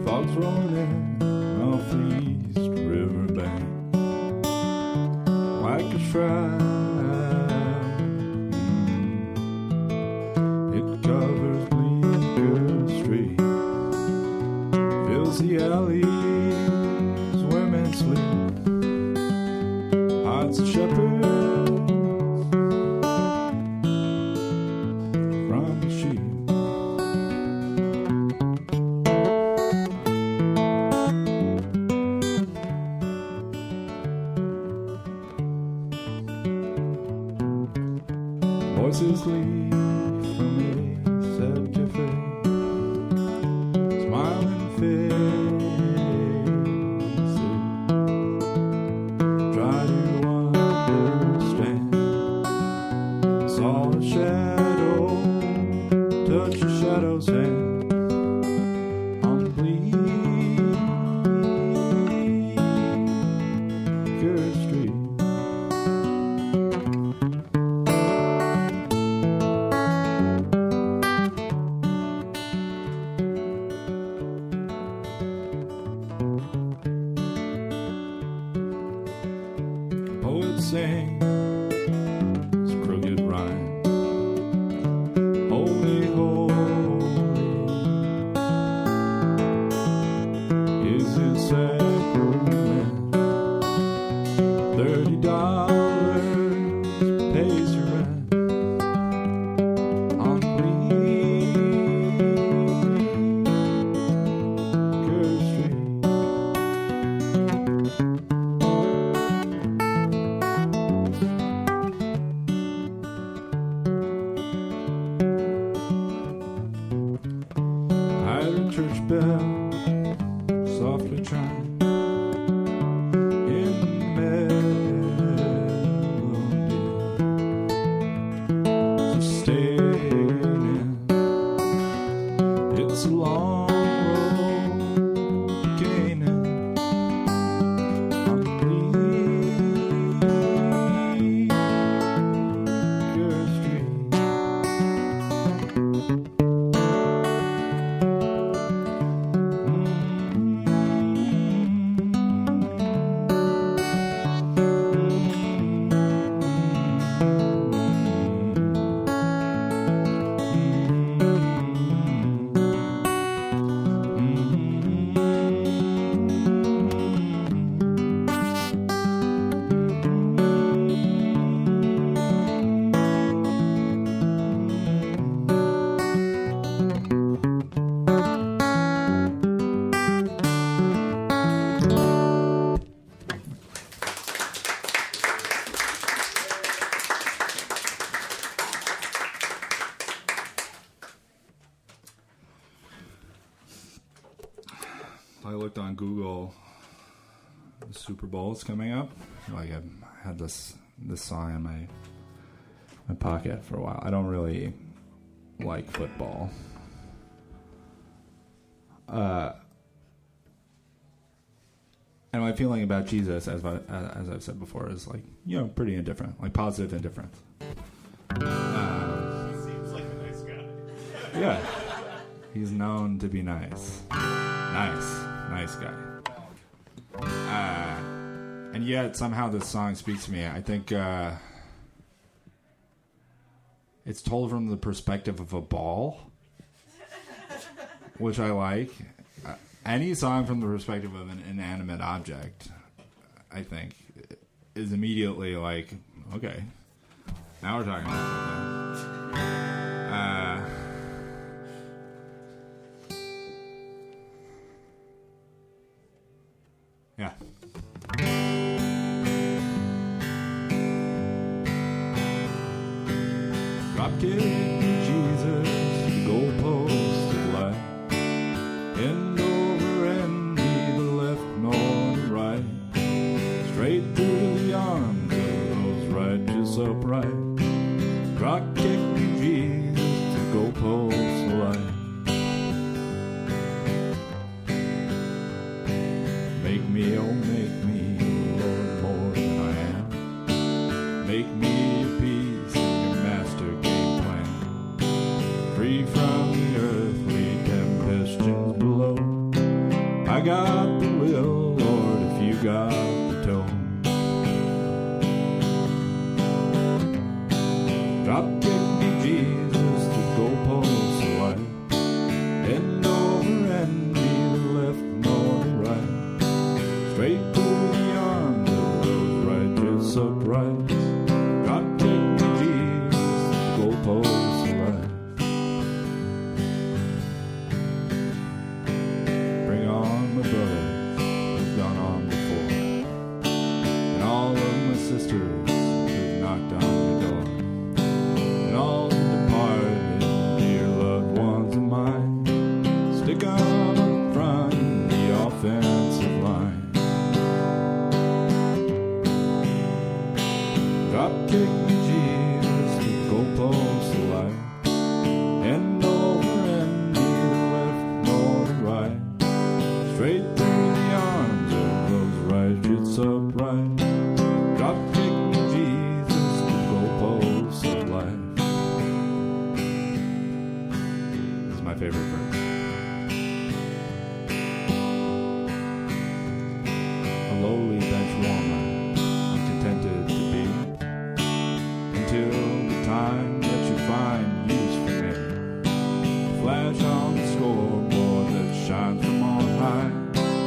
Fog's rolling in off the east riverbank like a shroud. It covers Bleecker Street, fills the alleys where men sleep, hides the shepherds from the sheep. Voices leave from a septic face, smiling faces, try to understand. Saw a shadow touch a shadow's hand on Bleecker Street. Poets sing his crooked rhyme. Holy, holy is his sacrament. $30 pays your rent on Bleecker Street. Church bell softly chime in melody, sustaining. It's a long road gaining on Bleecker Street. I looked on Google. The Super Bowl is coming up. Like I've had this song in my pocket for a while. I don't really like football. And my feeling about Jesus, as I've said before, is like, pretty indifferent, like positive indifference. He seems like a nice guy. Yeah, he's known to be nice. Nice guy. And yet somehow this song speaks to me. I think it's told from the perspective of a ball, which I like. Any song from the perspective of an inanimate object, I think, is immediately like, okay, now we're talking about something. Yeah. Dropkick Jesus, the goalpost of life. End over end, neither left nor right. Straight through the arms of those righteous upright. Dropkick Jesus, the goalpost of life. Make me, oh make me, Lord, more than I am. Make me your peace and your master game plan. Free from the earthly tempestuous below. I got the will, Lord, if you got the tone. Dropkick me, Jesus, the goalposts of life. End over end, neither left nor right. Straight through the arms of those righteous uprights. Dropkick me, Jesus, the goalposts of life. Bring on my brothers who've gone on before, and all of my sisters who've knocked on your door, and all the departed dear loved ones of mine. Stick 'em up front in the offensive line. Dropkick me, Jesus, the goalposts of life. End over end, neither left nor right. Straight through the arms of those righteous upright. Dropkick me, Jesus, the goalposts of life. This is my favorite verse. A lowly bench warmer, I'm contented to be, until the time that you find use for me. Flash on the scoreboard that shines from on high.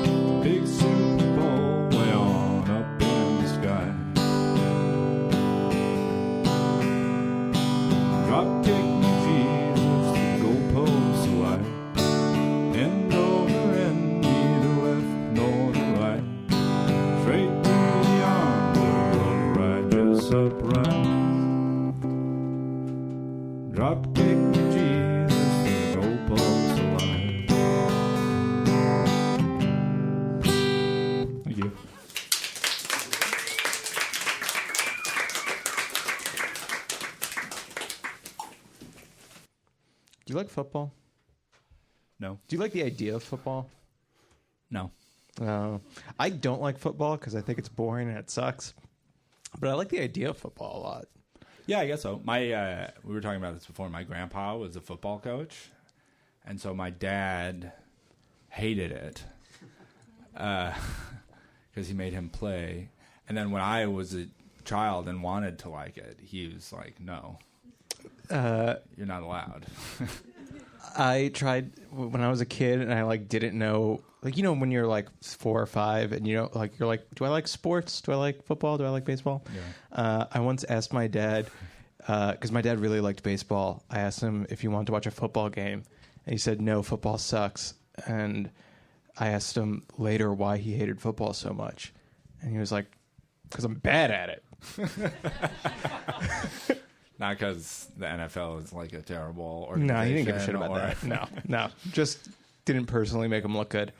The big Super Bowl way on up in the sky. Dropkick me, Jesus, the goalposts of life. End over end, neither left nor right. Straight through the arms of those righteous upright. Dropkick me, Jesus, the goalposts of life. Thank you. Do you like football? No. Do you like the idea of football? No. I don't like football because I think it's boring and it sucks. But I like the idea of football a lot. Yeah, I guess so. My we were talking about this before. My grandpa was a football coach, and so my dad hated it because he made him play. And then when I was a child and wanted to like it, he was like, "No, you're not allowed." I tried when I was a kid and I didn't know, when you're 4 or 5 and you're like, do I like sports? Do I like football? Do I like baseball? Yeah. I once asked my dad, because my dad really liked baseball. I asked him if he wanted to watch a football game, and he said, no, football sucks. And I asked him later why he hated football so much. And he was like, because I'm bad at it. Not because the NFL is like a terrible organization. No, he didn't give a shit about that. No. Just didn't personally make him look good.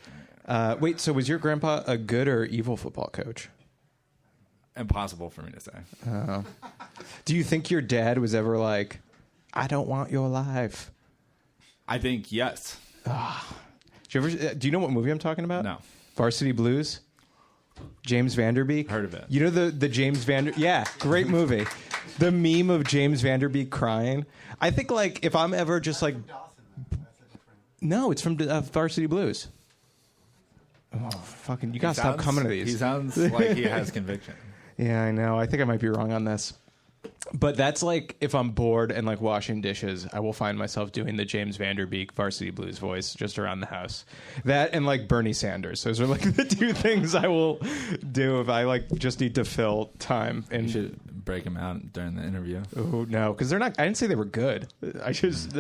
Wait, so was your grandpa a good or evil football coach? Impossible for me to say. Do you think your dad was ever like, I don't want your life? I think yes. Do you know what movie I'm talking about? No. Varsity Blues? James Vanderbeek? Heard of it. You know the James Yeah, great movie. The meme of James Vanderbeek crying. I think if I'm ever just no, it's from Varsity Blues. Oh, fucking! You gotta stop coming to these. He sounds like he has conviction. Yeah, I know. I think I might be wrong on this. But that's if I'm bored and washing dishes, I will find myself doing the James Vanderbeek Varsity Blues voice just around the house. That and Bernie Sanders. Those are the two things I will do if I just need to fill time. And You should break him out during the interview. oh no, because they're not. I didn't say they were good. I just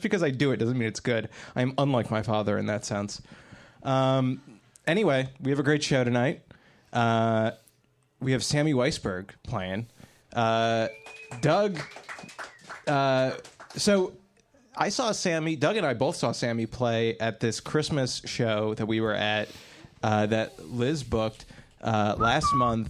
because I do it doesn't mean it's good. I am unlike my father in that sense. Anyway, we have a great show tonight. We have Sammy Weissberg playing. Doug. So I saw Sammy. Doug and I both saw Sammy play at this Christmas show that we were at that Liz booked last month.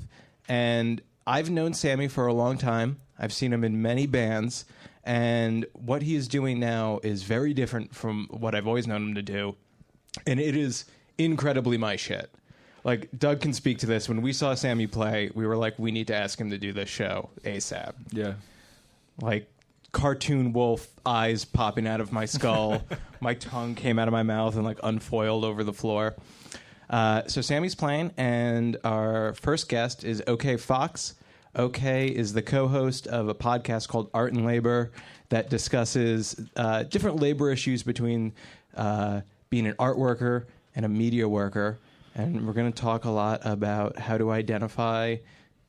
And I've known Sammy for a long time. I've seen him in many bands. And what he is doing now is very different from what I've always known him to do. And it is incredibly my shit. Like, Doug can speak to this. When we saw Sammy play, we were like, we need to ask him to do this show ASAP. Yeah. Like, cartoon wolf eyes popping out of my skull. My tongue came out of my mouth and, like, unfoiled over the floor. So Sammy's playing, and our first guest is OK Fox. OK is the co-host of a podcast called Art and Labor that discusses different labor issues between being an art worker and a media worker. And we're going to talk a lot about how to identify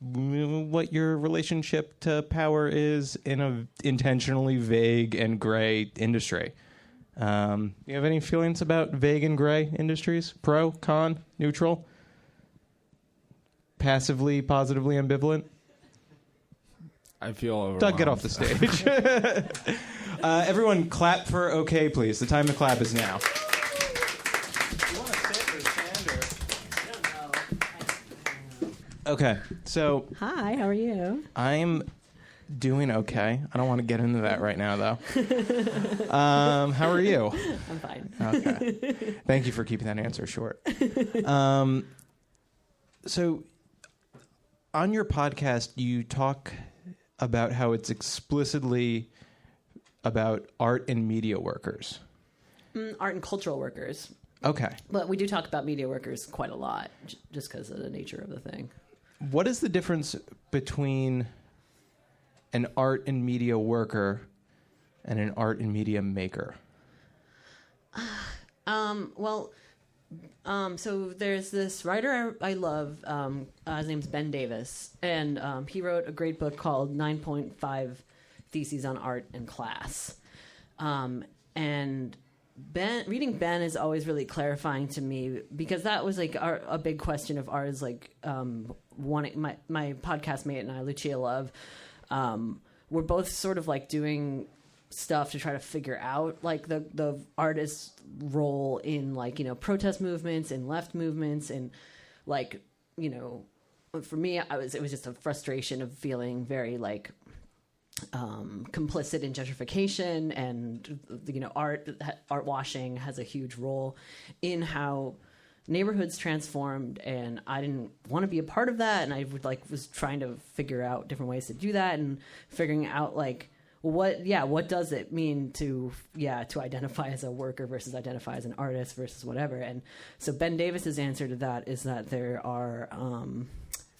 what your relationship to power is in a intentionally vague and gray industry. You have any feelings about vague and gray industries? Pro, con, neutral? Passively, positively ambivalent? I feel overwhelmed. Doug, get off the stage. Everyone clap for OK, please. The time to clap is now. Okay, so Hi, how are you? I'm doing okay. I don't want to get into that right now, though. How are you? I'm fine. Okay. Thank you for keeping that answer short. So, on your podcast, you talk about how it's explicitly about art and media workers. Art and cultural workers. Okay. But we do talk about media workers quite a lot, just because of the nature of the thing. What is the difference between an art and media worker and an art and media maker? So there's this writer I love. His name's Ben Davis, and he wrote a great book called 9.5 Theses on Art and Class. And reading Ben is always really clarifying to me, because that was like a big question of ours. Like my podcast mate and I, Lucia Love, we're both sort of like doing stuff to try to figure out like the artist's role in, like, you know, protest movements and left movements, and like, you know, for me it was just a frustration of feeling very like complicit in gentrification, and you know, art washing has a huge role in how neighborhoods transformed, and I didn't want to be a part of that, and I was trying to figure out different ways to do that, and figuring out like what does it mean to identify as a worker versus identify as an artist versus whatever. And so Ben Davis's answer to that is that there are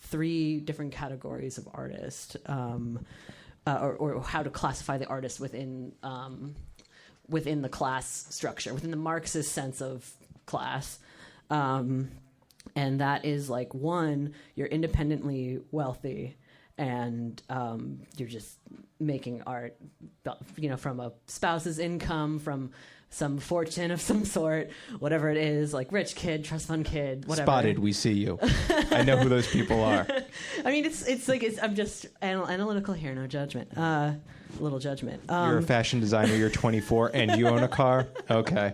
3 different categories of artist, or how to classify the artist within the class structure, within the Marxist sense of class. And that is like, 1, you're independently wealthy, and you're just making art, you know, from a spouse's income, from some fortune of some sort, whatever it is, like rich kid, trust fund kid, whatever. Spotted, we see you. I know who those people are. I mean, I'm just analytical here, no judgment. Little judgment. You're a fashion designer, you're 24, and you own a car? Okay.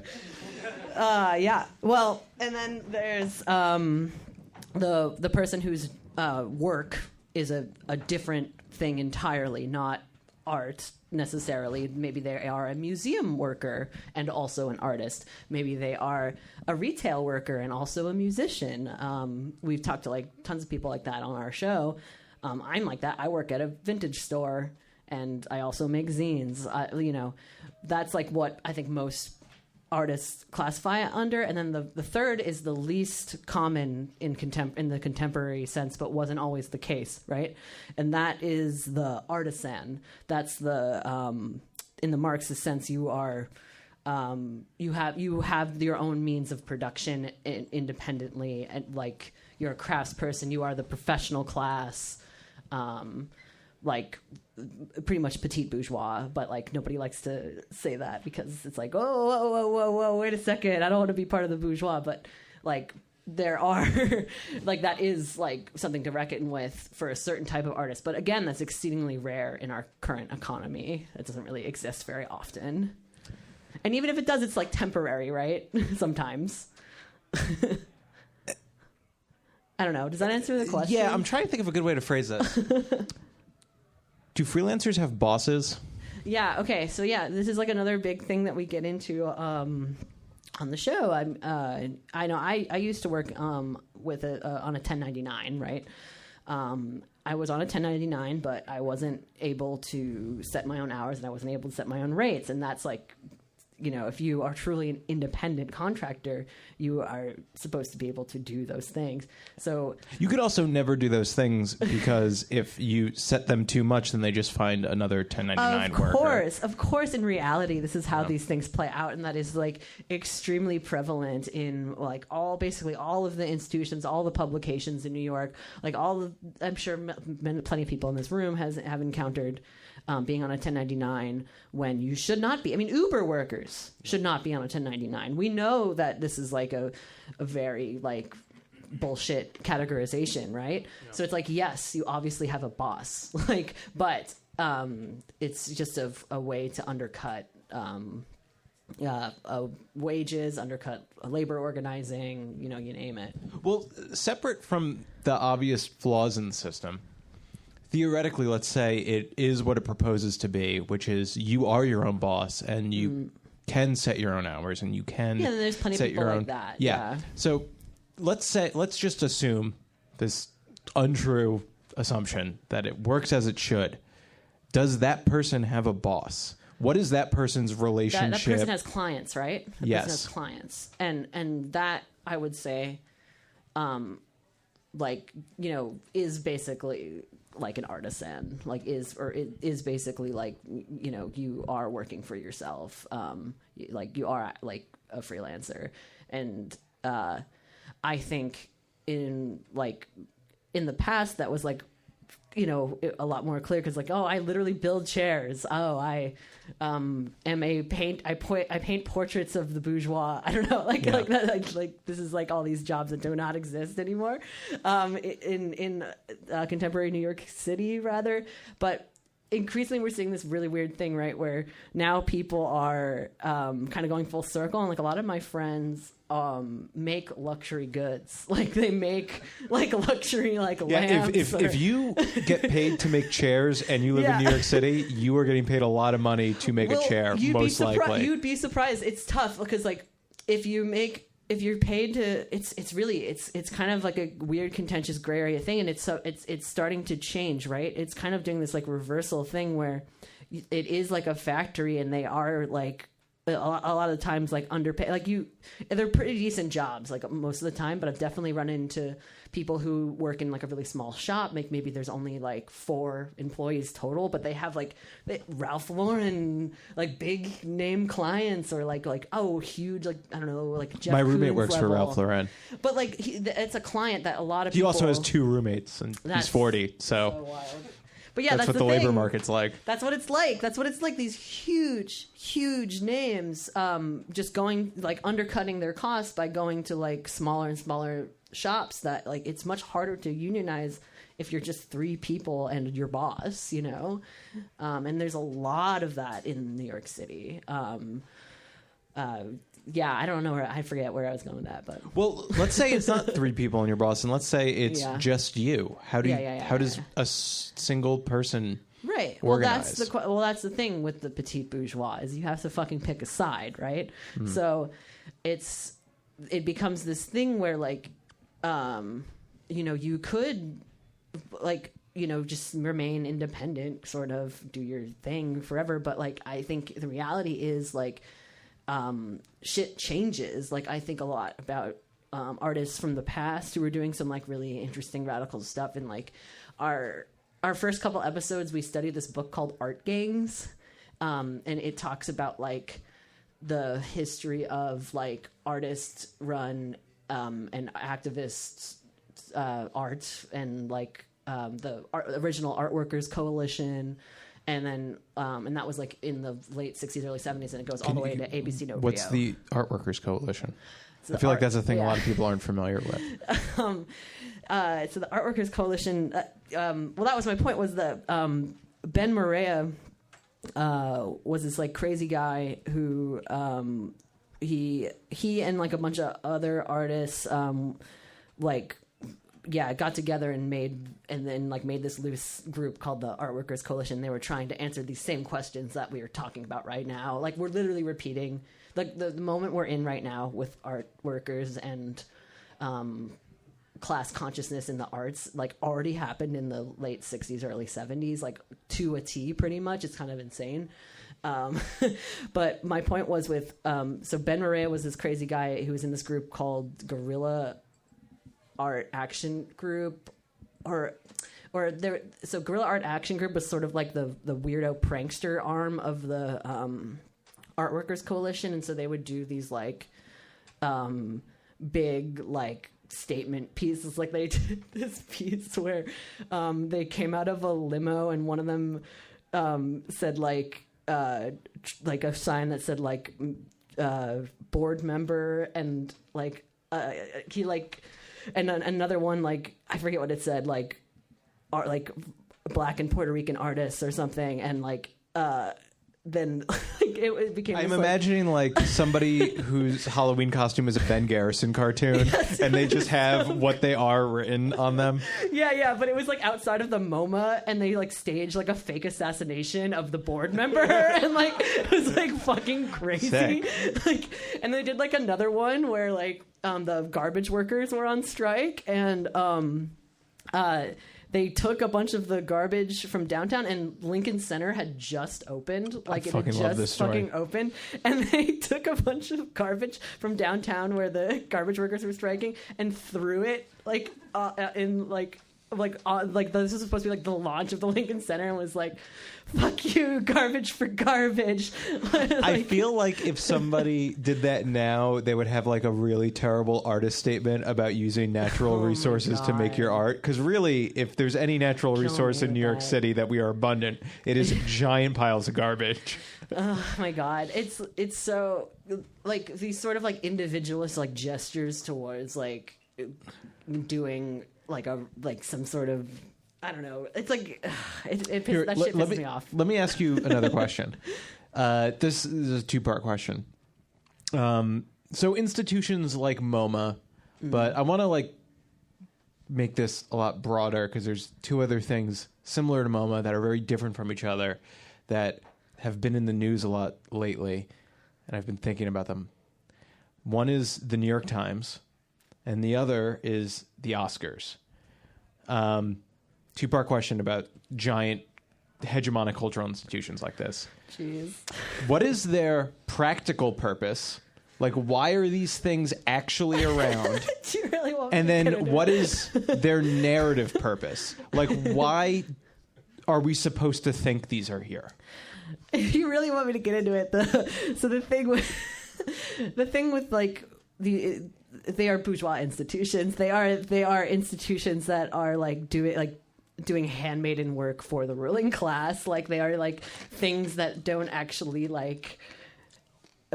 Yeah. Well, and then there's the person whose work is a different thing entirely, not art necessarily. Maybe they are a museum worker and also an artist. Maybe they are a retail worker and also a musician. We've talked to like tons of people like that on our show. I'm like that. I work at a vintage store, and I also make zines. You know, that's like what I think most artists classify it under. And then the third is the least common in the contemporary sense, but wasn't always the case, right? And that is the artisan. That's the in the Marxist sense, you are you have your own means of production independently, and like you're a craftsperson, you are the professional class, like pretty much petite bourgeois, but like nobody likes to say that because it's like, whoa, wait a second, I don't want to be part of the bourgeois. But like there are like that is like something to reckon with for a certain type of artist, but again, that's exceedingly rare in our current economy. It doesn't really exist very often, and even if it does, it's like temporary, right? Sometimes. I don't know. Does that answer the question? Yeah, I'm trying to think of a good way to phrase this. Do freelancers have bosses? Yeah. Okay. So yeah, this is like another big thing that we get into on the show. I know I used to work with on a 1099, right? I was on a 1099, but I wasn't able to set my own hours, and I wasn't able to set my own rates, and that's like, you know, if you are truly an independent contractor, you are supposed to be able to do those things. So you could also never do those things because if you set them too much, then they just find another 1099 worker. Of course, in reality, this is how these things play out, and that is like extremely prevalent in like basically all of the institutions, all the publications in New York. Like I'm sure plenty of people in this room have encountered being on a 1099 when you should not be. I mean, Uber workers should not be on a 1099. We know that this is like a very like bullshit categorization, right? Yeah. So it's like, yes, you obviously have a boss, like, but it's just a way to undercut wages, undercut labor organizing, you know, you name it. Well, separate from the obvious flaws in the system, theoretically, let's say it is what it proposes to be, which is you are your own boss and you can set your own hours and you can there's plenty of people like that. Yeah. So let's just assume this untrue assumption that it works as it should. Does that person have a boss? What is that person's relationship? That person has clients, right? Yes. Person has clients. And that, I would say, like, you know, is basically like an artisan, like it is basically like, you know, you are working for yourself, like you are like a freelancer. And I think in the past that was like, you know, a lot more clear, because like, oh, I literally build chairs. Oh, I paint portraits of the bourgeois. I don't know, like that. Like this is like all these jobs that do not exist anymore in contemporary New York City, rather. But increasingly, we're seeing this really weird thing, right, where now people are kind of going full circle, and like a lot of my friends make luxury goods. Like they make like luxury like lamps. If you get paid to make chairs and you live in New York City, you are getting paid a lot of money to make a chair. Most likely, you'd be surprised. It's tough because like if you're paid to, it's kind of like a weird contentious gray area thing, and it's starting to change, right? It's kind of doing this like reversal thing where it is like a factory, and they are like a lot of times like underpaid. Like they're pretty decent jobs like most of the time, but I've definitely run into people who work in like a really small shop. Like maybe there's only like 4 employees total, but they have like Ralph Lauren, like big name clients, or like oh huge, like I don't know, like Jeff my roommate Koons works level. for Ralph Lauren, but like it's a client that a lot of people. He also has 2 roommates, and he's 40, so wild. But yeah, that's what the labor market's like. That's what it's like. That's what it's like. These huge names just going like undercutting their costs by going to like smaller and smaller shops that like it's much harder to unionize if you're just 3 people and your boss, you know. And there's a lot of that in New York City. Yeah, I don't know I forget where I was going with that, but well, let's say it's not 3 people and your boss, and let's say it's just you. How does a single person organize? Well, that's the thing with the petite bourgeois is you have to fucking pick a side, right? So it becomes this thing where like you know, you could like, you know, just remain independent, sort of do your thing forever, but like I think the reality is like shit changes. Like I think a lot about artists from the past who were doing some like really interesting radical stuff. And like our first couple episodes, we studied this book called Art Gangs, and it talks about like the history of like artist run and activist art, and like the original Art Workers Coalition, And then, and that was like in the late 60s, early 70s, and it goes all the way to ABC No What's Rio. the Art Workers Coalition? So I feel like that's a thing yeah. a lot of people aren't familiar with. So the Art Workers Coalition, well, that was my point, was that Ben Morea was this like crazy guy who he and like a bunch of other artists got together and made this loose group called the Art Workers Coalition. They were trying to answer these same questions that we are talking about right now. Like, we're literally repeating like the moment we're in right now with art workers and class consciousness in the arts, like, already happened in the late 60s, early 70s, like to a T pretty much. It's kind of insane. But my point was with, so Ben Morea was this crazy guy who was in this group called Guerrilla Art Action Group, so Guerrilla Art Action Group was sort of like the weirdo prankster arm of the Art Workers Coalition, and so they would do these like big like statement pieces. Like, they did this piece where they came out of a limo and one of them said like a sign that said like board member, and like he like. And another one, like, I forget what it said, like, art, like Black and Puerto Rican artists or something, and like, then like, it became. I'm this, imagining like somebody whose Halloween costume is a Ben Garrison cartoon, Yes. and they just have what they are written on them. Yeah, but it was like outside of the MoMA, and they like staged like a fake assassination of the board member, and like it was like fucking crazy. Sick. Like, and they did like another one where like the garbage workers were on strike, and they took a bunch of the garbage from downtown, and Lincoln Center had just opened. Like, it had fucking love this just story. fucking opened. And they took a bunch of garbage from downtown where the garbage workers were striking and threw it like in like this was supposed to be like the launch of the Lincoln Center, and was like, fuck you, garbage for garbage. Like, I feel like if somebody did that now, they would have like a really terrible artist statement about using natural resources to make your art. Because really, if there's any natural resource in New York City that we are abundant, it is giant piles of garbage. oh my god, it's so like these sort of like individualist like gestures towards like doing like some sort of, I don't know. It's like that shit pisses me off. Let me ask you another question. This is a two-part question. So institutions like MoMA, but I want to like make this a lot broader because there's two other things similar to MoMA that are very different from each other that have been in the news a lot lately, and I've been thinking about them. One is the New York Times, and the other is the Oscars. Two-part question about giant hegemonic cultural institutions like this. Jeez. What is their practical purpose? Like, why are these things actually around? Do you really want me And to get then into what it? is their narrative purpose? Like, why are we supposed to think these are here? If you really want me to get into it, the thing with like they are bourgeois institutions. They are institutions that are like doing handmaiden work for the ruling class. Like, they are like things that don't actually like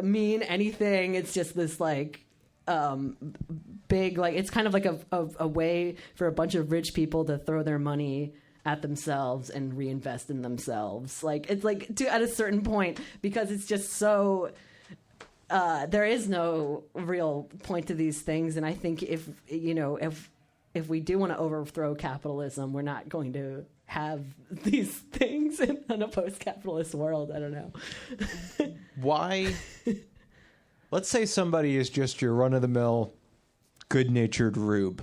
mean anything. It's just this like big, like, it's kind of like a way for a bunch of rich people to throw their money at themselves and reinvest in themselves. Like, it's like at a certain point, because it's just so there is no real point to these things. And I think if we do want to overthrow capitalism, we're not going to have these things in a post-capitalist world. I don't know. Why? Let's say somebody is just your run-of-the-mill, good-natured rube.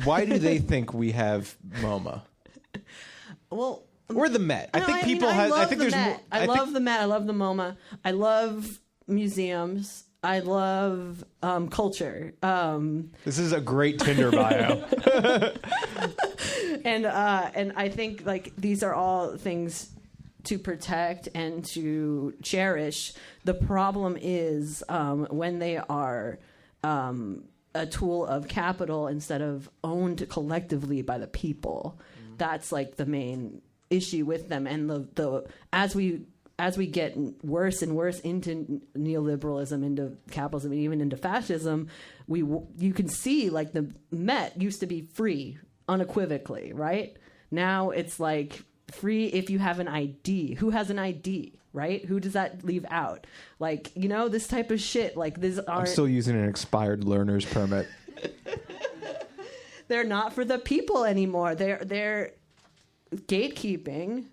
Why do they think we have MoMA? Well, Or the Met? I think mean, people have. I think the there's Met. more. I love the Met. I love the MoMA. I love museums. I love culture. This is a great Tinder bio. And I think like these are all things to protect and to cherish. The problem is when they are a tool of capital instead of owned collectively by the people. That's like the main issue with them, and the as we get worse and worse into neoliberalism, into capitalism, and even into fascism, you can see like the Met used to be free unequivocally, right? Now it's like free if you have an ID. Who has an ID? Right? Who does that leave out? Like, this type of shit. Like, I'm still using an expired learner's permit. They're not for the people anymore. They're gatekeeping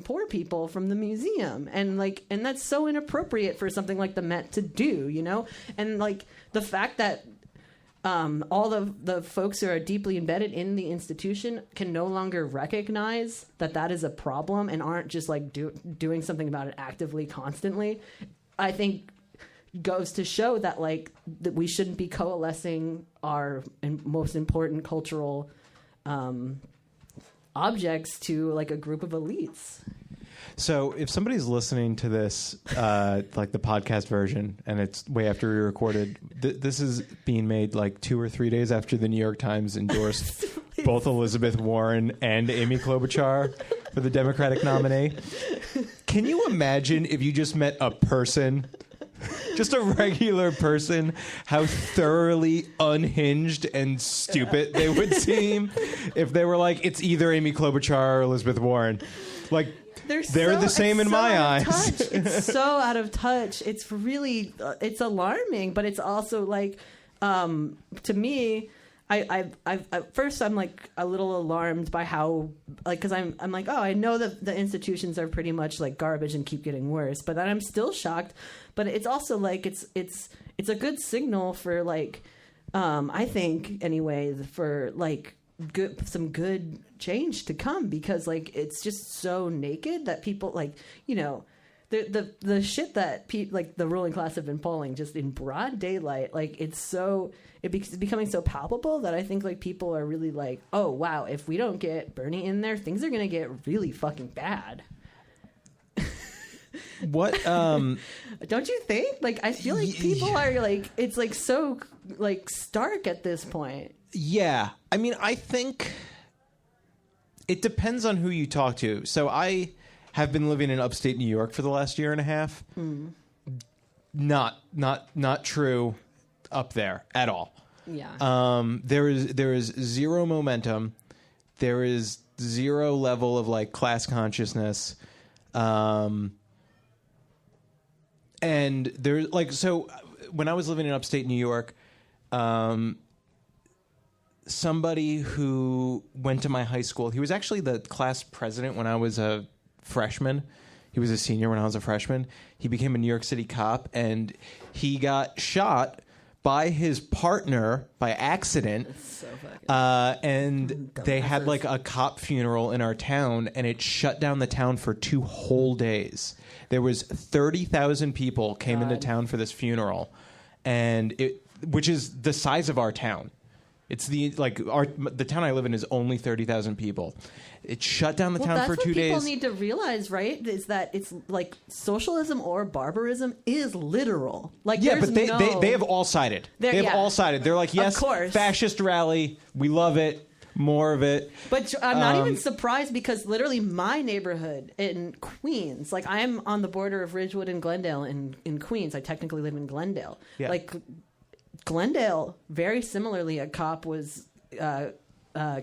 poor people from the museum, and that's so inappropriate for something like the Met to do. And like the fact that all the folks who are deeply embedded in the institution can no longer recognize that is a problem and aren't just like doing something about it actively, constantly, I think goes to show that that we shouldn't be coalescing our most important cultural objects to like a group of elites. So if somebody's listening to this, like the podcast version, and it's way after we recorded, this is being made like 2 or 3 days after the New York Times endorsed both Elizabeth Warren and Amy Klobuchar for the Democratic nominee. Can you imagine if you just met a person, just a regular person, how thoroughly unhinged and stupid they would seem if they were like, it's either Amy Klobuchar or Elizabeth Warren? Like, they're the same in my eyes. It's so out of touch. It's really, it's alarming, but it's also like, to me, I first I'm like a little alarmed by how, like, because I'm like, oh, I know that the institutions are pretty much like garbage and keep getting worse, but then I'm still shocked. But it's also like it's a good signal for like, I think anyway, for like some good change to come, because like it's just so naked that people like, the shit that like the ruling class have been pulling just in broad daylight, like it's becoming so palpable that I think like people are really like, oh wow, if we don't get Bernie in there, things are gonna get really fucking bad. What don't you think? Like I feel like people are like, it's like so like stark at this point. Yeah, I mean, I think it depends on who you talk to. So I have been living in upstate New York for the last year and a half. Not true up there at all. Yeah. There is zero momentum. There is zero level of like class consciousness. And there's like, so when I was living in upstate New York, somebody who went to my high school, he was actually the class president when I was a freshman. He was a senior when I was a freshman. He became a New York City cop, and he got shot by his partner by accident. So and they had like a cop funeral in our town, and it shut down the town for 2 whole days. There was 30,000 people came into town for this funeral, and which is the size of our town. It's the town I live in is only 30,000 people. It shut down the town for 2 days. That's what people need to realize, right? Is that it's like socialism or barbarism is literal. Like, yeah, but they have all sided. They have all sided. They're like, yes, of course, fascist rally, we love it, more of it. But I'm not even surprised, because literally my neighborhood in Queens, like I'm on the border of Ridgewood and Glendale in Queens. I technically live in Glendale. Yeah. Like Glendale, very similarly, a cop was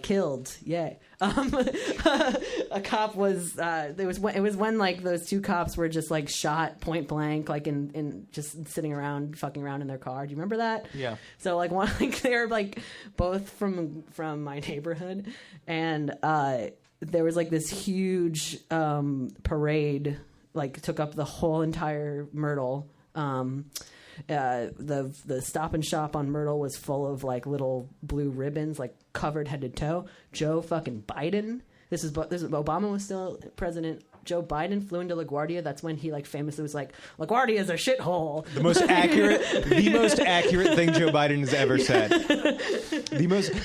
killed. Yay! A cop was. It was when like those 2 cops were just like shot point blank, like in just sitting around, fucking around in their car. Do you remember that? Yeah. So like one, like they're like both from my neighborhood, and there was like this huge parade, like took up the whole entire Myrtle. The Stop and Shop on Myrtle was full of like little blue ribbons, like covered head to toe. Joe fucking Biden. This is Obama was still president. Joe Biden flew into LaGuardia. That's when he like famously was like, LaGuardia is a shithole. The most accurate thing Joe Biden has ever said.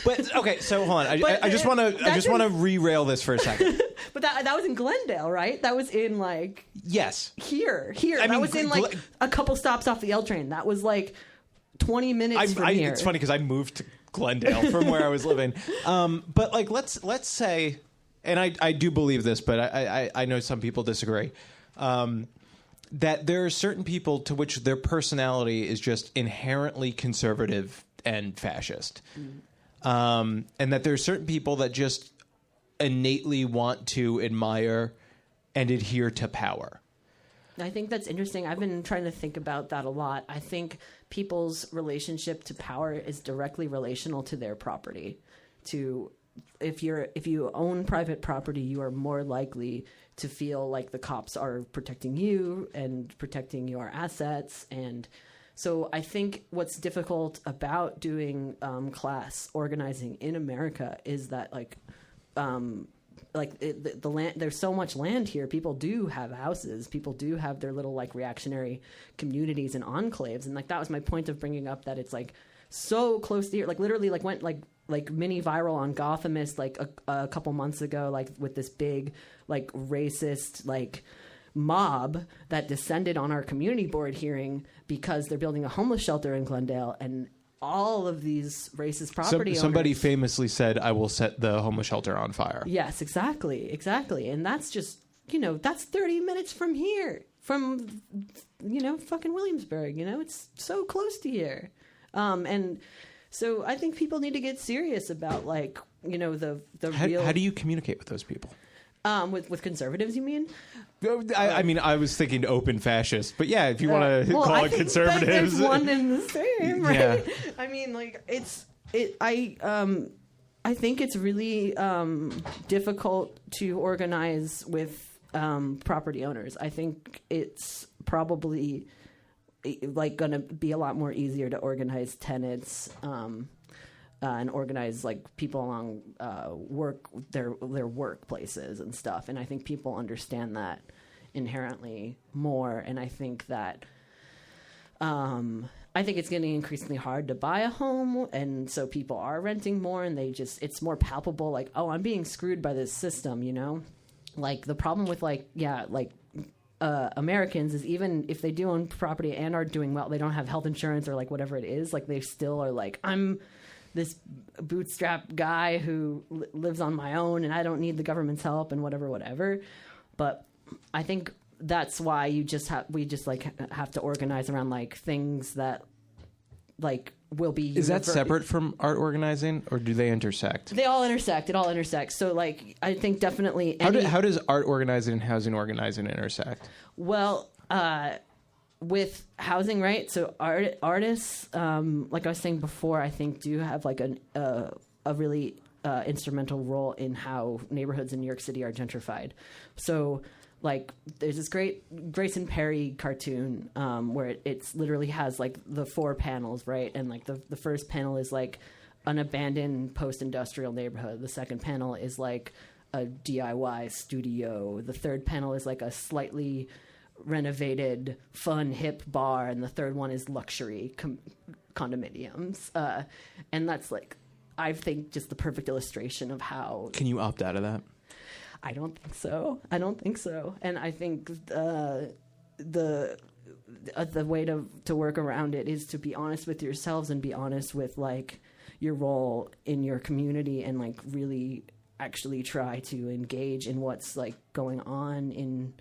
But okay, so hold on. I just want to re-rail this for a second. But that was in Glendale, right? That was in like here. That was in like a couple stops off the L train. That was like 20 minutes from here. It's funny because I moved to Glendale from where I was living. But like let's say and I do believe this, but I know some people disagree, that there are certain people to which their personality is just inherently conservative and fascist. And that there are certain people that just innately want to admire and adhere to power. I think that's interesting. I've been trying to think about that a lot. I think people's relationship to power is directly relational to their property. If you own private property, you are more likely to feel like the cops are protecting you and protecting your assets. And so I think what's difficult about doing class organizing in America is that the land, there's so much land here. People do have houses. People do have their little like reactionary communities and enclaves. And like that was my point of bringing up that it's like so close to here. Like literally like went like mini viral on Gothamist like a couple months ago, like with this big like racist like mob that descended on our community board hearing because they're building a homeless shelter in Glendale, and all of these racist property owners. Somebody famously said, "I will set the homeless shelter on fire." Yes, exactly. And that's just, that's 30 minutes from here, from, fucking Williamsburg, it's so close to here. And so I think people need to get serious about like, the real. How do you communicate with those people? With conservatives, you mean? I mean, I was thinking open fascist, but yeah, if you want to call it conservatives, there's one and the same, right? Yeah. I mean, like I think it's really difficult to organize with property owners. I think it's probably like going to be a lot more easier to organize tenants. And organize like people along their workplaces and stuff. And I think people understand that inherently more. And I think that it's getting increasingly hard to buy a home, and so people are renting more, and it's more palpable. Like, oh, I'm being screwed by this system, Like the problem with Americans is even if they do own property and are doing well, they don't have health insurance or like whatever it is. Like they still are like, I'm this bootstrap guy who lives on my own and I don't need the government's help and whatever. But I think that's why we just have to organize around like things that like will be. Is that separate from art organizing, or do they intersect? They all intersect. It all intersects. So like I think definitely. How does art organizing and housing organizing intersect? Well, with housing, right? So artists, like I was saying before, I think do have like a really instrumental role in how neighborhoods in New York City are gentrified. So like there's this great Grayson Perry cartoon where it's literally has like the 4 panels, right? And like the first panel is like an abandoned post-industrial neighborhood. The second panel is like a DIY studio. The third panel is like a slightly renovated, fun, hip bar, and the third one is luxury condominiums. And that's like, I think, just the perfect illustration of how. Can you opt out of that? I don't think so. And I think the way to work around it is to be honest with yourselves and be honest with like your role in your community, and like really actually try to engage in what's like going on in.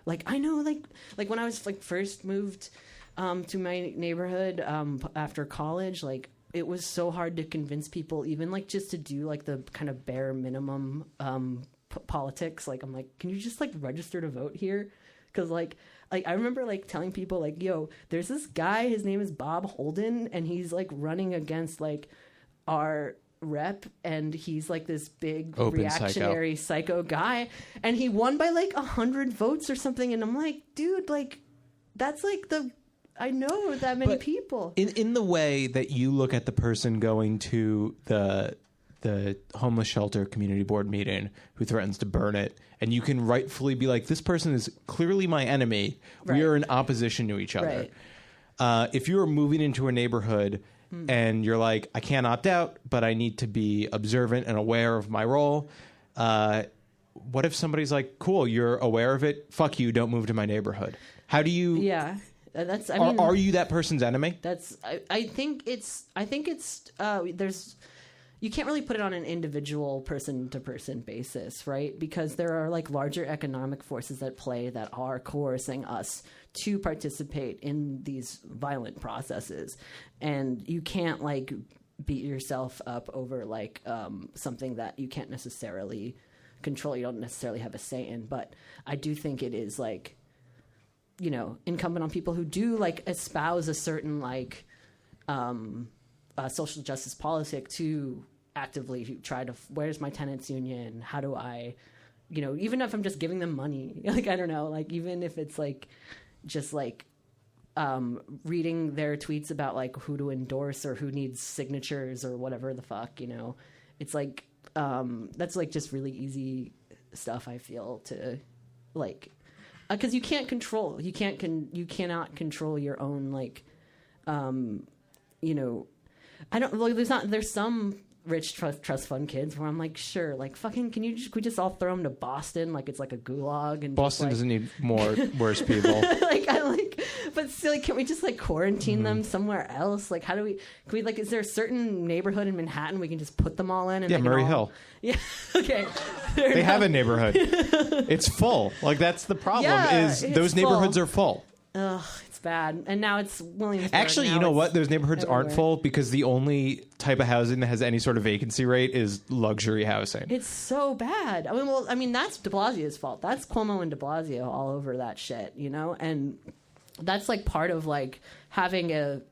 Like I know, like when I was like first moved to my neighborhood after college, like it was so hard to convince people, even like just to do like the kind of bare minimum politics. Like I'm like, can you just like register to vote here? Because like I remember like telling people like, yo, there's this guy, his name is Bob Holden, and he's like running against like our rep, and he's like this big open reactionary psycho guy, and he won by like 100 votes or something, and I'm like, dude, like that's like I know that many people. In the way that you look at the person going to the homeless shelter community board meeting who threatens to burn it, and you can rightfully be like, this person is clearly my enemy. Right. We are in opposition to each other. Right. If you are moving into a neighborhood and you're like, I can't opt out, but I need to be observant and aware of my role. What if somebody's like, cool, you're aware of it. Fuck you. Don't move to my neighborhood. How do you? Yeah, that's. I mean, are you that person's enemy? That's. I think it's. There's. you can't really put it on an individual person-to-person basis, right? Because there are like larger economic forces at play that are coercing us to participate in these violent processes, and you can't like beat yourself up over like something that you can't necessarily control. You don't necessarily have a say in. But I do think it is like, you know, incumbent on people who do like espouse a certain like social justice politic to actively try to, where's my tenants union? How do I, you know, even if I'm just giving them money, like, I don't know, like, even if it's like, just like reading their tweets about like who to endorse or who needs signatures or whatever the fuck, you know, it's like, that's like just really easy stuff, I feel, to like, because you cannot control your own, like, you know, I don't, like, there's some rich trust fund kids where I'm like, sure, like, fucking, can we just all throw them to Boston like it's like a gulag? And Boston just, like, doesn't need more worse people. But still, like, can we just like quarantine them somewhere else? Like, can we like, is there a certain neighborhood in Manhattan we can just put them all in? And Yeah, Murray Hill. Yeah, okay. They have a neighborhood. It's full. Like, that's the problem. Yeah, is it's those neighborhoods are full. Ugh, it's bad. And now it's Williamsburg. Actually, you know what? Those neighborhoods aren't full because the only type of housing that has any sort of vacancy rate is luxury housing. It's so bad. I mean, that's de Blasio's fault. That's Cuomo and de Blasio all over that shit, you know? And that's like part of like having a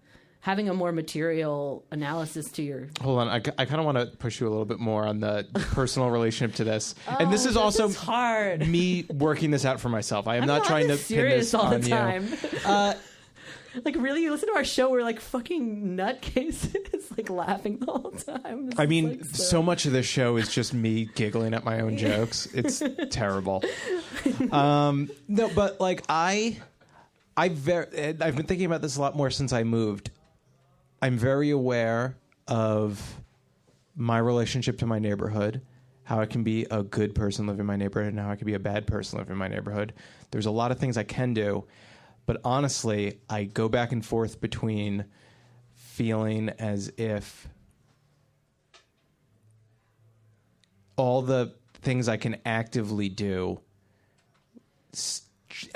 more material analysis to your... Hold on. I kind of want to push you a little bit more on the personal relationship to this. And this is also hard. Me working this out for myself. I'm not trying to pin this all on the time. Like, really? You listen to our show, we're like fucking nutcases, like laughing the whole time. I mean, so much of this show is just me giggling at my own jokes. It's terrible. No, but like I've been thinking about this a lot more since I moved. I'm very aware of my relationship to my neighborhood, how I can be a good person living in my neighborhood and how I can be a bad person living in my neighborhood. There's a lot of things I can do, but honestly, I go back and forth between feeling as if all the things I can actively do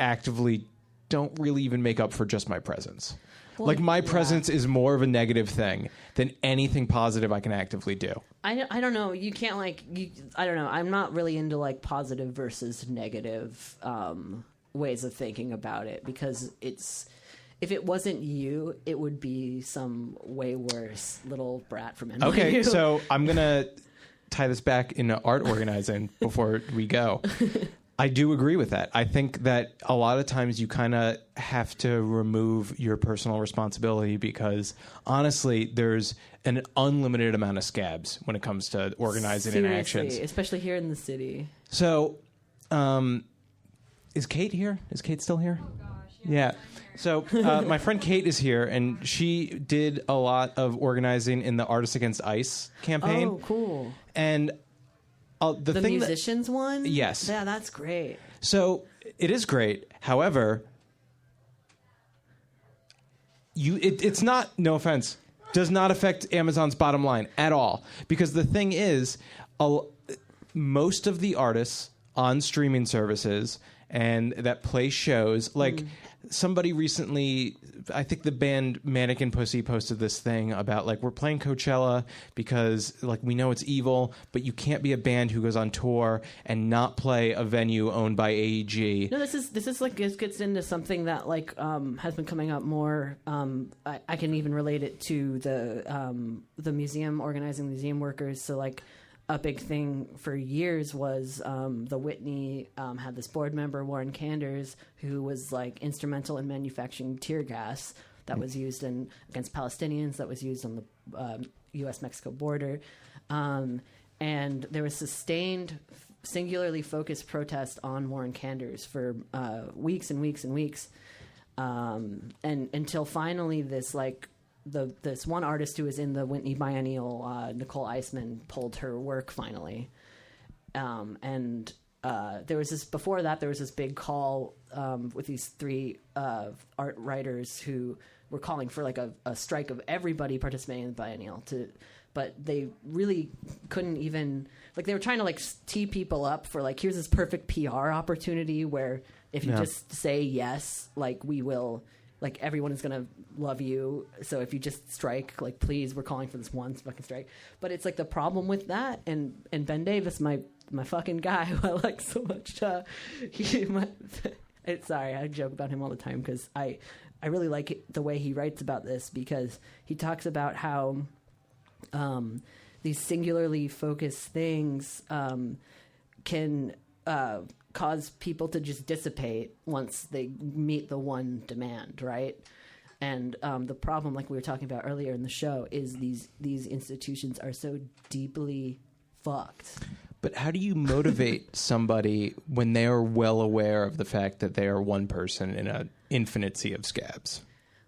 actively don't really even make up for just my presence. Well, like, my presence is more of a negative thing than anything positive I can actively do. I don't know. You can't, like... I don't know. I'm not really into, like, positive versus negative ways of thinking about it, because it's... If it wasn't you, it would be some way worse little brat from NYU. Okay, so I'm going to tie this back into art organizing before we go. I do agree with that. I think that a lot of times you kind of have to remove your personal responsibility because, honestly, there's an unlimited amount of scabs when it comes to organizing and actions. Especially here in the city. So, is Kate here? Is Kate still here? Oh, gosh. Yeah. So my friend Kate is here, and she did a lot of organizing in the Artists Against ICE campaign. Oh, cool. And... the thing musicians one? Yes. Yeah, that's great. So it is great. However, it's not, no offense, does not affect Amazon's bottom line at all. Because the thing is, most of the artists on streaming services and that play shows, like somebody recently, I think the band Mannequin Pussy posted this thing about, like, we're playing Coachella because, like, we know it's evil, but you can't be a band who goes on tour and not play a venue owned by AEG. No, this is like, this gets into something that, like, has been coming up more. I can even relate it to the museum, organizing museum workers. So, like, a big thing for years was the Whitney had this board member, Warren Kanders, who was like instrumental in manufacturing tear gas that was used against Palestinians, that was used on the U.S.-Mexico border. And there was sustained, singularly focused protest on Warren Kanders for weeks and weeks and weeks. And until finally this, like, this one artist who was in the Whitney Biennial, Nicole Eisman, pulled her work finally. And there was this, before that, there was this big call with these three art writers who were calling for like a strike of everybody participating in the Biennial to but they really couldn't even, like, they were trying to like tee people up for like, here's this perfect PR opportunity where if you just say yes, like we will, like everyone is gonna love you. So if you just strike, like please, we're calling for this one fucking strike. But it's like the problem with that, and Ben Davis, my fucking guy who I like so much. Sorry, I joke about him all the time because I really like the way he writes about this, because he talks about how these singularly focused things can cause people to just dissipate once they meet the one demand, right? And the problem, like we were talking about earlier in the show, is these institutions are so deeply fucked. But how do you motivate somebody when they are well aware of the fact that they are one person in an infinite sea of scabs?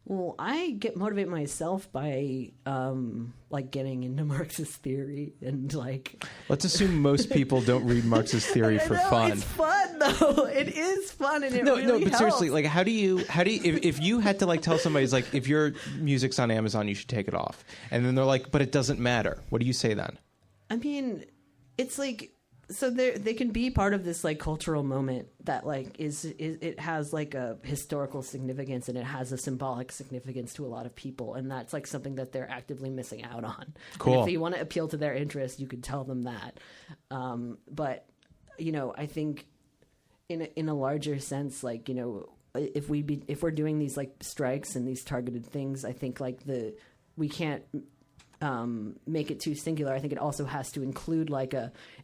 Well, I get motivated myself by like getting into Marxist theory and like. Let's assume most people don't read Marxist theory for fun. It's fun though. It is fun, and it really but helps. seriously, like, how do you if you had to like tell somebody, like, if your music's on Amazon, you should take it off, and then they're like, but it doesn't matter. What do you say then? I mean, it's like, so they can be part of this like cultural moment that like is it has like a historical significance, and it has a symbolic significance to a lot of people, and that's like something that they're actively missing out on. Cool. And if you want to appeal to their interest, you could tell them that. But you know, I think in a larger sense, like, you know, if we're doing these like strikes and these targeted things, I think like we can't make it too singular. I think it also has to include like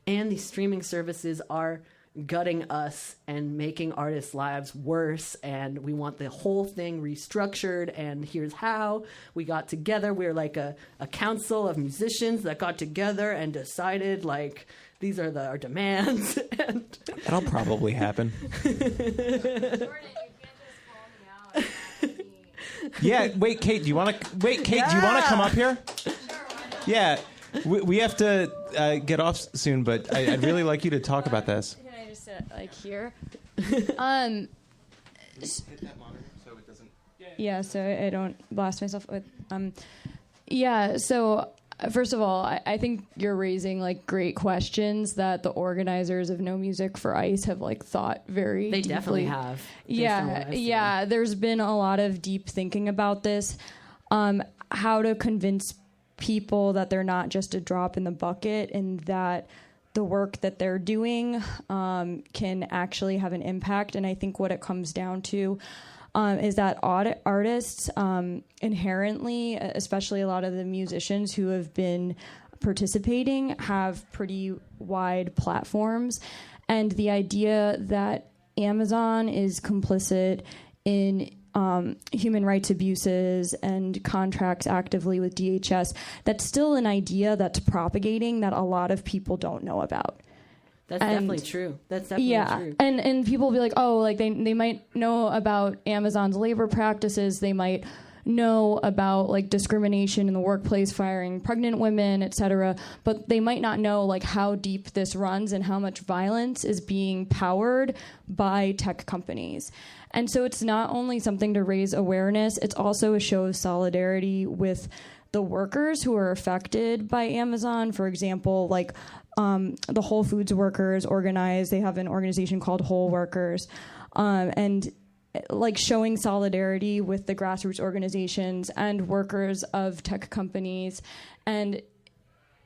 and these streaming services are gutting us and making artists' lives worse, and we want the whole thing restructured, and here's how we got together. We're like a council of musicians that got together and decided like these are our demands. And that'll probably happen. Yeah, wait, Kate, do you want to come up here? Yeah, we have to get off soon, but I'd really like you to talk about this. Can I just sit like here? Hit that monitor so it doesn't. Yeah, so I don't blast myself with. Yeah, so first of all, I think you're raising like great questions that the organizers of No Music for ICE have like thought very they deeply. definitely have. Yeah. There's been a lot of deep thinking about this. How to convince people that they're not just a drop in the bucket, and that the work that they're doing can actually have an impact. And I think what it comes down to is that artists inherently, especially a lot of the musicians who have been participating, have pretty wide platforms. And the idea that Amazon is complicit in human rights abuses and contracts actively with DHS, that's still an idea that's propagating that a lot of people don't know about. That's definitely true. That's definitely true. And people will be like, oh, like they might know about Amazon's labor practices. They might know about like discrimination in the workplace, firing pregnant women, etc. But they might not know like how deep this runs and how much violence is being powered by tech companies. And so it's not only something to raise awareness, it's also a show of solidarity with the workers who are affected by Amazon. For example, like the Whole Foods workers organize, they have an organization called Whole Workers, and like showing solidarity with the grassroots organizations and workers of tech companies. And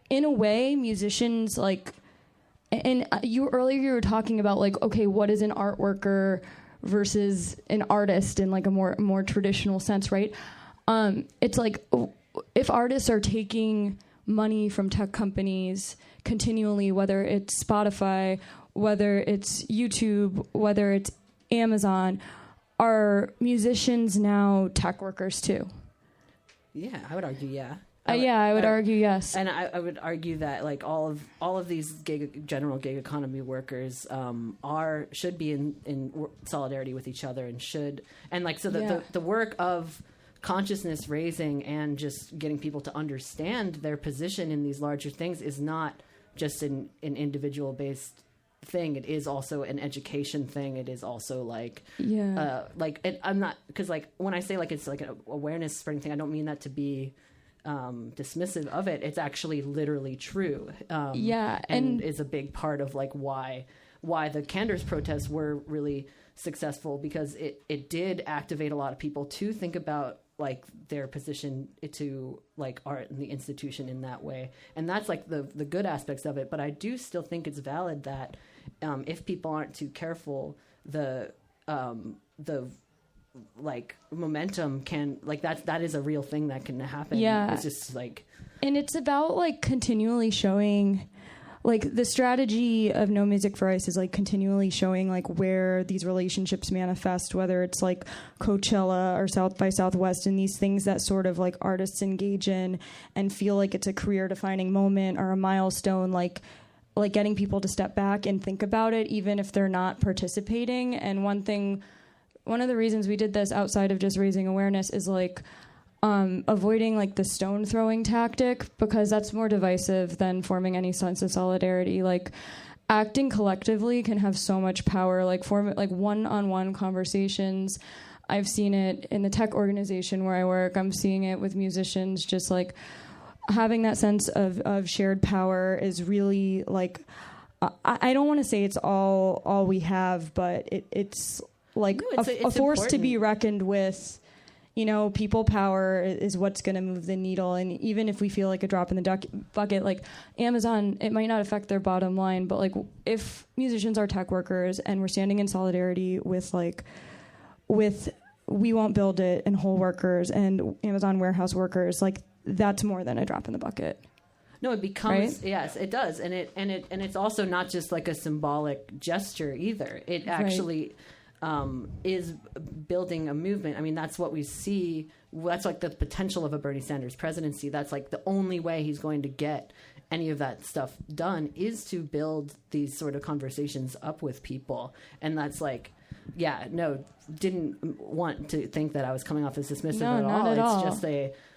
in a way, musicians like, and you earlier you were talking about like, okay, what is an art worker versus an artist in like a more traditional sense, right? It's like if artists are taking money from tech companies continually, whether it's Spotify, whether it's YouTube, whether it's Amazon, are musicians now tech workers too? Yeah, I would argue yeah. I would argue yes. And I would argue that like all of these general gig economy workers should be in solidarity with each other, and like so the work of consciousness raising and just getting people to understand their position in these larger things is not just an individual based thing. It is also an education thing. It is also like I'm not, because like when I say like it's like an awareness spreading thing, I don't mean that to be dismissive of it. It's actually literally true. Yeah, and is a big part of like why the Candors protests were really successful, because it did activate a lot of people to think about like their position to like art and the institution in that way. And that's like the good aspects of it. But I do still think it's valid that if people aren't too careful, the like momentum can like that is a real thing that can happen. Yeah. It's just like, and it's about like continually showing, like the strategy of No Music for Ice is like continually showing like where these relationships manifest, whether it's like Coachella or South by Southwest, and these things that sort of like artists engage in and feel like it's a career defining moment or a milestone, like getting people to step back and think about it, even if they're not participating. And one of the reasons we did this outside of just raising awareness is like avoiding like the stone throwing tactic, because that's more divisive than forming any sense of solidarity. Like acting collectively can have so much power, like one-on-one conversations. I've seen it in the tech organization where I work. I'm seeing it with musicians, just like having that sense of shared power is really like, I don't want to say it's all we have, but it's like no, a force important to be reckoned with. You know, people power is what's going to move the needle. And even if we feel like a drop in the bucket, like Amazon, it might not affect their bottom line, but like if musicians are tech workers and we're standing in solidarity with We Won't Build It and Whole workers and Amazon warehouse workers, like that's more than a drop in the bucket. No, it becomes, right? Yes, it does. And it's also not just like a symbolic gesture either. It actually is building a movement. I mean, that's what we see. That's like the potential of a Bernie Sanders presidency. That's like the only way he's going to get any of that stuff done is to build these sort of conversations up with people. And that's like, yeah, no, didn't want to think that I was coming off as dismissive at all. Not at all. It's just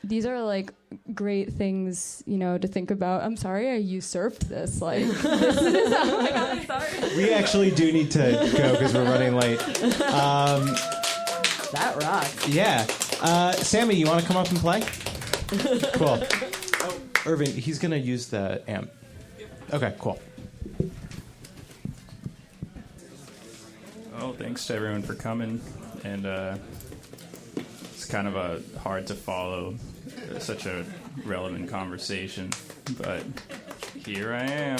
these are like great things, you know, to think about. I'm sorry I usurped this. Like, this is, oh my God, I'm sorry. We actually do need to go because we're running late. That rocks. Yeah. Sammy, you want to come up and play? Cool. Oh, Irving, he's going to use the amp. Okay, cool. Oh, thanks to everyone for coming. And it's kind of hard to follow such a relevant conversation, but here I am.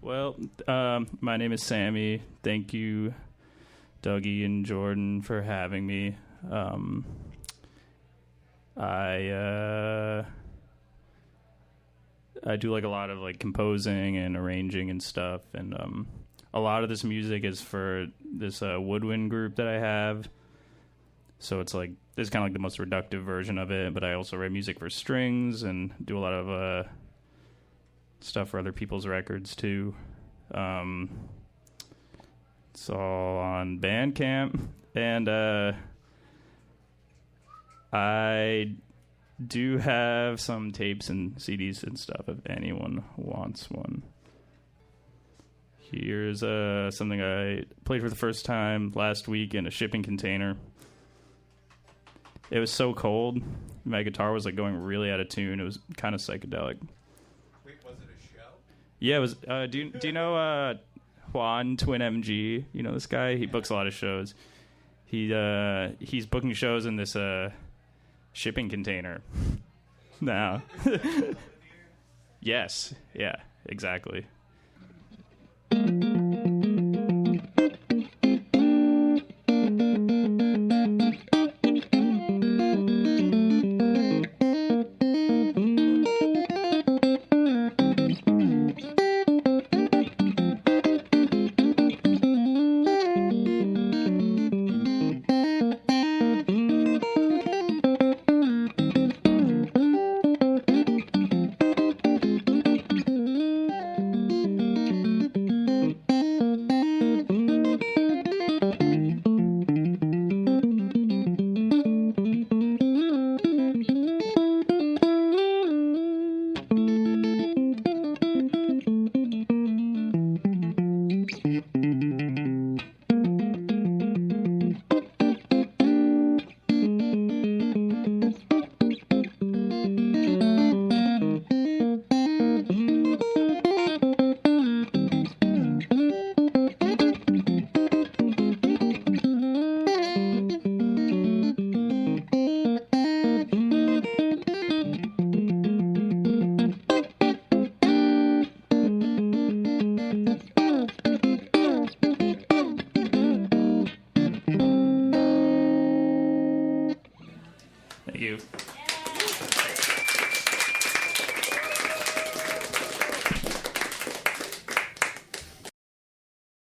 Well, my name is Sammy. Thank you, Dougie and Jordan, for having me. I do like a lot of like composing and arranging and stuff, and a lot of this music is for this woodwind group that I have. So it's like it's kind of like the most reductive version of it, but I also write music for strings and do a lot of stuff for other people's records too. It's all on Bandcamp, and I do have some tapes and CDs and stuff if anyone wants one. Here's something I played for the first time last week in a shipping container. It was so cold. My guitar was like going really out of tune. It was kind of psychedelic. Wait, was it a show? Yeah, it was. Do you know Juan Twin MG? You know this guy? He books a lot of shows. He's booking shows in this shipping container now. Yes. Yeah. Exactly. Thank you.